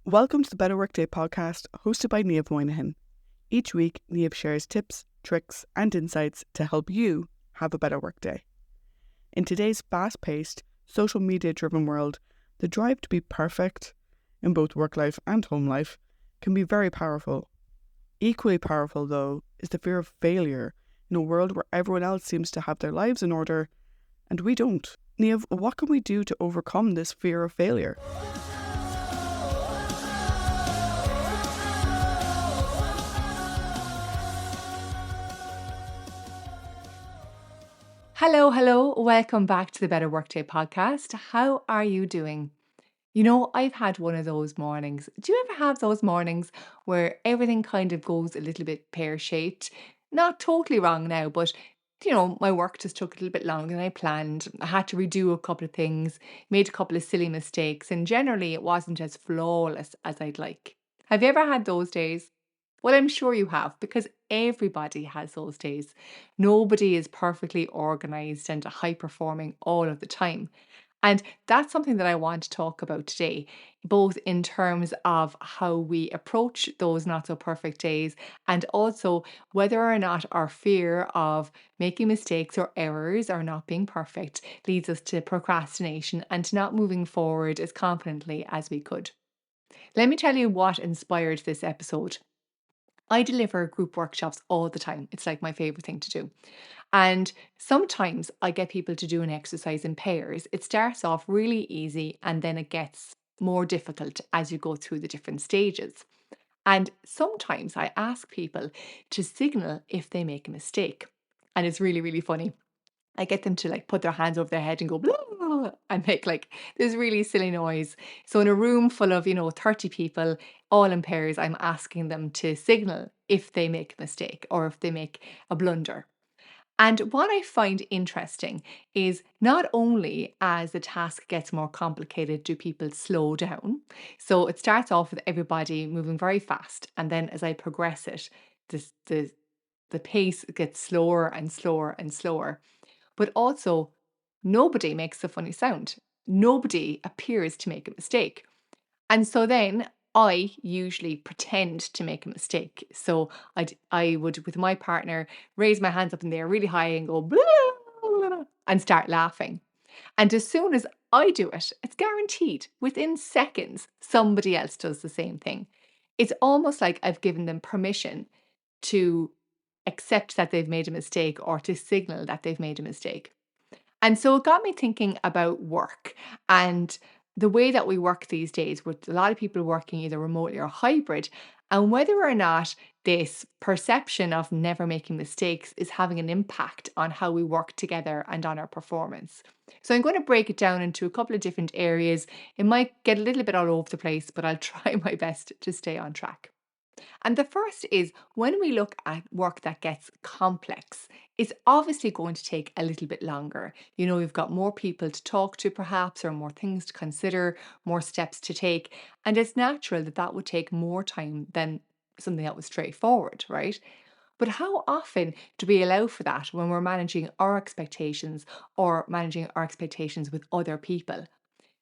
Welcome to the Better Workday podcast, hosted by Niamh Moynihan. Each week, Niamh shares tips, tricks, and insights to help you have a better workday. In today's fast-paced, social media-driven world, the drive to be perfect in both work life and home life can be very powerful. Equally powerful, though, is the fear of failure in a world where everyone else seems to have their lives in order and we don't. Niamh, what can we do to overcome this fear of failure? Hello. Welcome back to the Better Workday podcast. How are you doing? You know, I've had one of those mornings. Do you ever have those mornings where everything kind of goes a little bit pear-shaped? Not totally wrong now, but my work just took a little bit longer than I planned. I had to redo a couple of things, made a couple of silly mistakes, and generally it wasn't as flawless as I'd like. Have you ever had those days? Well, I'm sure you have, because everybody has those days. Nobody is perfectly organized and high performing all of the time. And that's something that I want to talk about today, both in terms of how we approach those not so perfect days and also whether or not our fear of making mistakes or errors or not being perfect leads us to procrastination and to not moving forward as confidently as we could. Let me tell you what inspired this episode. I deliver group workshops all the time. It's like my favorite thing to do. And sometimes I get people to do an exercise in pairs. It starts off really easy and then it gets more difficult as you go through the different stages. And sometimes I ask people to signal if they make a mistake. And it's really, really funny. I get them to put their hands over their head and go blah, blah, blah, and make this really silly noise. So in a room full of 30 people, all in pairs, I'm asking them to signal if they make a mistake or if they make a blunder. And what I find interesting is not only as the task gets more complicated, do people slow down? So it starts off with everybody moving very fast, and then as I progress it, the pace gets slower and slower and slower. But also, nobody makes a funny sound. Nobody appears to make a mistake. And so then I usually pretend to make a mistake. So I would, with my partner, raise my hands up in the air really high and go, blah, blah, blah, and start laughing. And as soon as I do it, it's guaranteed within seconds, somebody else does the same thing. It's almost like I've given them permission to accept that they've made a mistake or to signal that they've made a mistake. And so it got me thinking about work and the way that we work these days, with a lot of people working either remotely or hybrid, and whether or not this perception of never making mistakes is having an impact on how we work together and on our performance. So I'm going to break it down into a couple of different areas. It might get a little bit all over the place, but I'll try my best to stay on track. And the first is when we look at work that gets complex, it's obviously going to take a little bit longer. We've got more people to talk to, perhaps, or more things to consider, more steps to take. And it's natural that that would take more time than something that was straightforward, right? But how often do we allow for that when we're managing our expectations or managing our expectations with other people?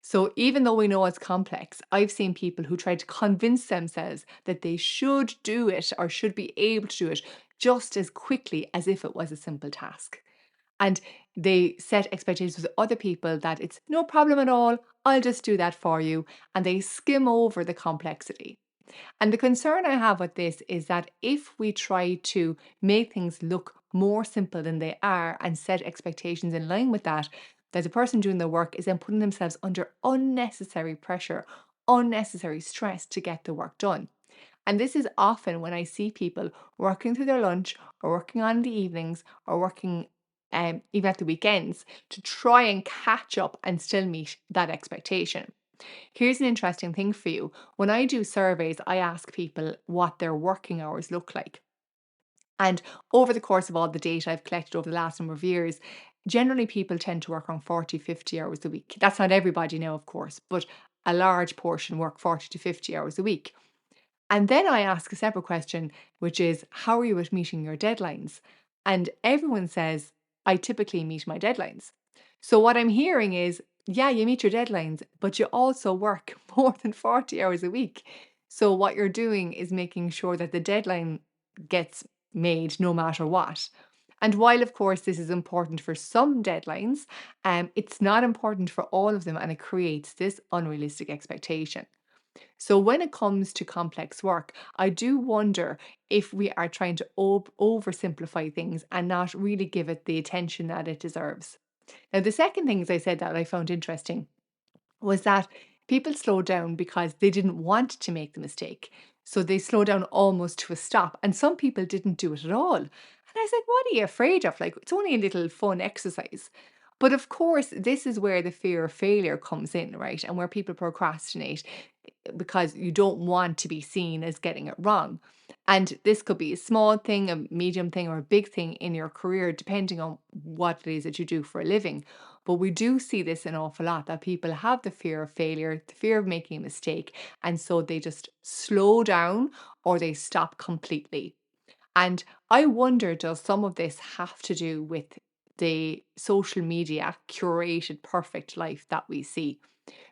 So even though we know it's complex, I've seen people who try to convince themselves that they should do it or should be able to do it just as quickly as if it was a simple task. And they set expectations with other people that it's no problem at all, I'll just do that for you. And they skim over the complexity. And the concern I have with this is that if we try to make things look more simple than they are and set expectations in line with that, that the person doing the work is then putting themselves under unnecessary pressure, unnecessary stress to get the work done. And this is often when I see people working through their lunch or working on the evenings or working even at the weekends to try and catch up and still meet that expectation. Here's an interesting thing for you. When I do surveys, I ask people what their working hours look like. And over the course of all the data I've collected over the last number of years, generally people tend to work on 40, 50 hours a week. That's not everybody now, of course, but a large portion work 40 to 50 hours a week. And then I ask a separate question, which is, how are you at meeting your deadlines? And everyone says, I typically meet my deadlines. So what I'm hearing is yeah, you meet your deadlines, but you also work more than 40 hours a week. So what you're doing is making sure that the deadline gets made no matter what. And while, of course, this is important for some deadlines, it's not important for all of them, and it creates this unrealistic expectation. So when it comes to complex work, I do wonder if we are trying to oversimplify things and not really give it the attention that it deserves. Now, the second thing, as I said, that I found interesting was that people slowed down because they didn't want to make the mistake. So they slowed down almost to a stop. And some people didn't do it at all. And I was like, what are you afraid of? Like, it's only a little fun exercise. But of course, this is where the fear of failure comes in, right? And where people procrastinate because you don't want to be seen as getting it wrong. And this could be a small thing, a medium thing, or a big thing in your career, depending on what it is that you do for a living. But we do see this an awful lot, that people have the fear of failure, the fear of making a mistake. And so they just slow down or they stop completely. And I wonder, does some of this have to do with the social media curated perfect life that we see?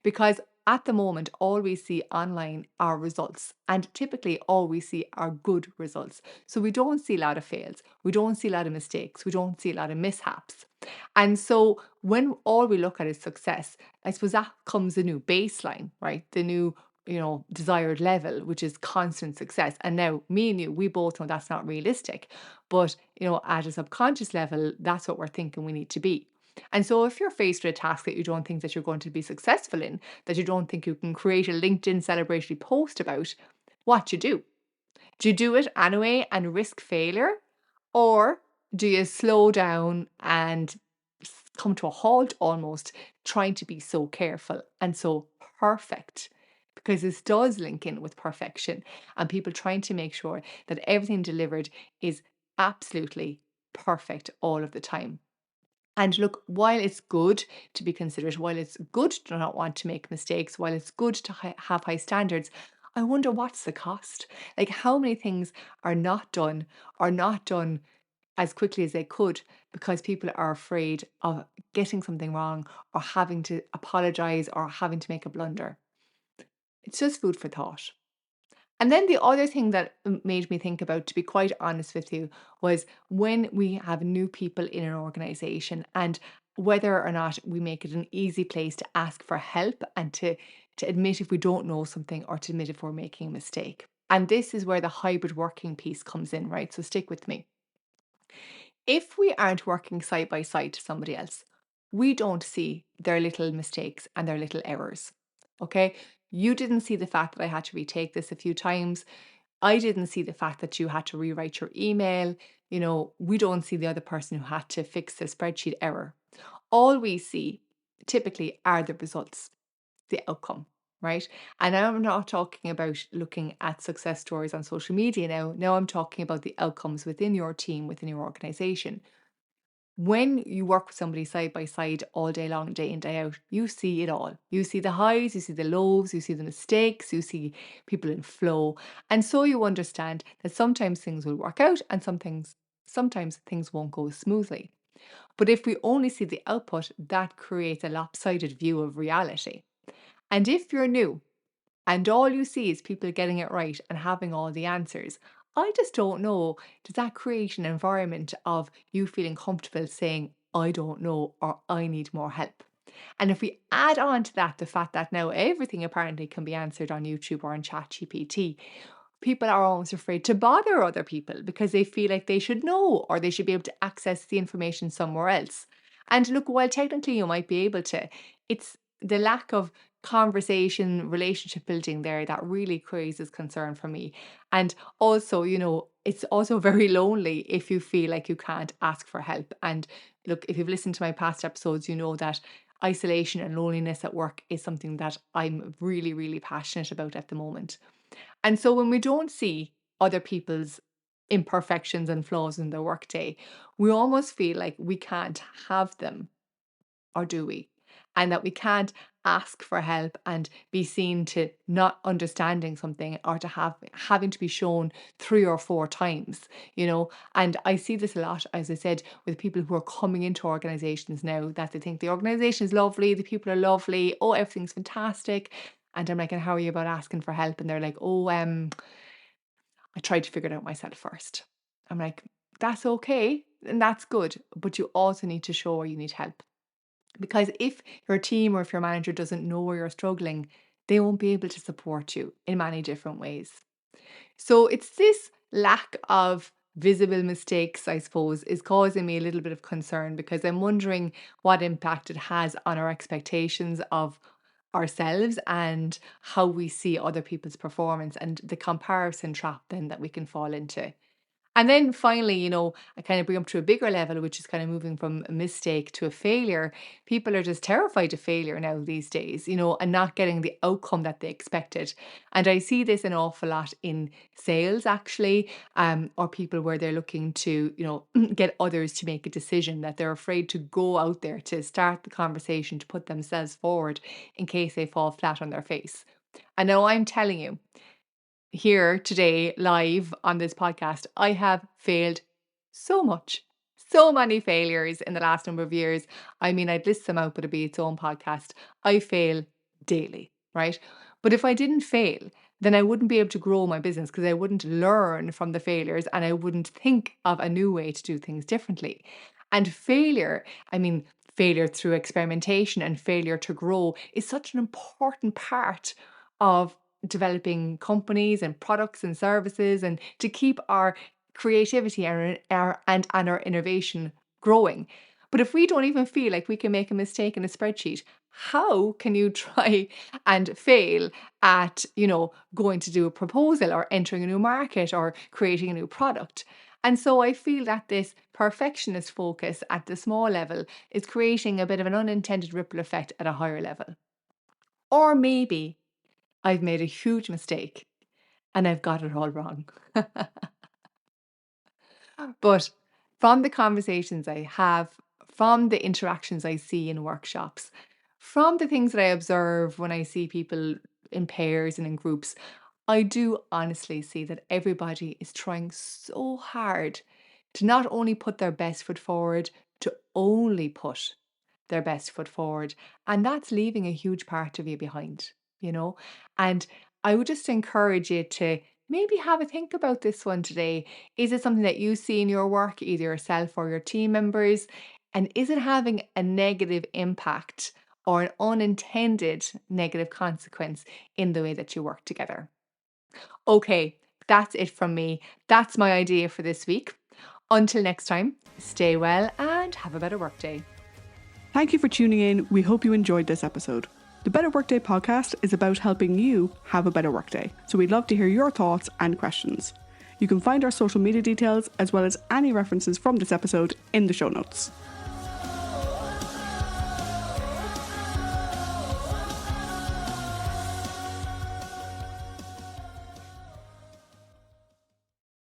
Because at the moment, all we see online are results, and typically all we see are good results. So we don't see a lot of fails, we don't see a lot of mistakes, we don't see a lot of mishaps. And so when all we look at is success, I suppose that comes the new baseline, right? The new, desired level, which is constant success. And now, me and you, we both know that's not realistic. But, at a subconscious level, that's what we're thinking we need to be. And so if you're faced with a task that you don't think that you're going to be successful in, that you don't think you can create a LinkedIn celebratory post about, what you do? Do you do it anyway and risk failure? Or do you slow down and come to a halt almost, trying to be so careful and so perfect? Because this does link in with perfection and people trying to make sure that everything delivered is absolutely perfect all of the time. And look, while it's good to be considerate, while it's good to not want to make mistakes, while it's good to have high standards, I wonder what's the cost? Like, how many things are not done or not done as quickly as they could because people are afraid of getting something wrong or having to apologize or having to make a blunder? It's just food for thought. And then the other thing that made me think about, to be quite honest with you, was when we have new people in an organization and whether or not we make it an easy place to ask for help and to admit if we don't know something or to admit if we're making a mistake. And this is where the hybrid working piece comes in, right? So stick with me. If we aren't working side by side to somebody else, we don't see their little mistakes and their little errors. Okay. You didn't see the fact that I had to retake this a few times. I didn't see the fact that you had to rewrite your email. We don't see the other person who had to fix the spreadsheet error. All we see typically are the results, the outcome, right? And I'm not talking about looking at success stories on social media now. Now I'm talking about the outcomes within your team, within your organization. When you work with somebody side by side all day long, day in, day out, you see it all. You see the highs, you see the lows, you see the mistakes, you see people in flow. And so you understand that sometimes things will work out and sometimes things won't go smoothly. But if we only see the output, that creates a lopsided view of reality. And if you're new and all you see is people getting it right and having all the answers, I just don't know. Does that create an environment of you feeling comfortable saying, I don't know, or I need more help? And if we add on to that the fact that now everything apparently can be answered on YouTube or on ChatGPT, people are almost afraid to bother other people because they feel like they should know or they should be able to access the information somewhere else. And look, while technically you might be able to, it's the lack of conversation, relationship building there that really raises concern for me. And also, it's also very lonely if you feel like you can't ask for help. And look, if you've listened to my past episodes, you know that isolation and loneliness at work is something that I'm really, really passionate about at the moment. And so when we don't see other people's imperfections and flaws in their workday, we almost feel like we can't have them, or do we? and that we can't ask for help and be seen to not understanding something or to having to be shown 3 or 4 times, and I see this a lot, as I said, with people who are coming into organizations now, that they think the organization is lovely, the people are lovely, oh, everything's fantastic. And I'm like, and how are you about asking for help? And they're like, oh, I tried to figure it out myself first. I'm like, that's okay and that's good, but you also need to show where you need help. Because if your team or if your manager doesn't know where you're struggling, they won't be able to support you in many different ways. So it's this lack of visible mistakes, I suppose, is causing me a little bit of concern, because I'm wondering what impact it has on our expectations of ourselves and how we see other people's performance, and the comparison trap then that we can fall into. And then finally, I kind of bring up to a bigger level, which is kind of moving from a mistake to a failure. People are just terrified of failure now these days, and not getting the outcome that they expected. And I see this an awful lot in sales, actually, or people where they're looking to, get others to make a decision, that they're afraid to go out there to start the conversation, to put themselves forward in case they fall flat on their face. And now I'm telling you, here today, live on this podcast, I have failed so much, so many failures in the last number of years. I mean, I'd list them out, but it'd be its own podcast. I fail daily, right? But if I didn't fail, then I wouldn't be able to grow my business, because I wouldn't learn from the failures and I wouldn't think of a new way to do things differently. And failure, I mean, failure through experimentation and failure to grow is such an important part of developing companies and products and services, and to keep our creativity and our innovation growing. But if we don't even feel like we can make a mistake in a spreadsheet, how can you try and fail at, going to do a proposal or entering a new market or creating a new product? And so I feel that this perfectionist focus at the small level is creating a bit of an unintended ripple effect at a higher level. Or maybe I've made a huge mistake and I've got it all wrong. But from the conversations I have, from the interactions I see in workshops, from the things that I observe when I see people in pairs and in groups, I do honestly see that everybody is trying so hard to not only put their best foot forward, to only put their best foot forward. And that's leaving a huge part of you behind, you know? And I would just encourage you to maybe have a think about this one today. Is it something that you see in your work, either yourself or your team members? And is it having a negative impact or an unintended negative consequence in the way that you work together? Okay, that's it from me. That's my idea for this week. Until next time, stay well and have a better workday. Thank you for tuning in. We hope you enjoyed this episode. The Better Workday podcast is about helping you have a better workday, so we'd love to hear your thoughts and questions. You can find our social media details as well as any references from this episode in the show notes.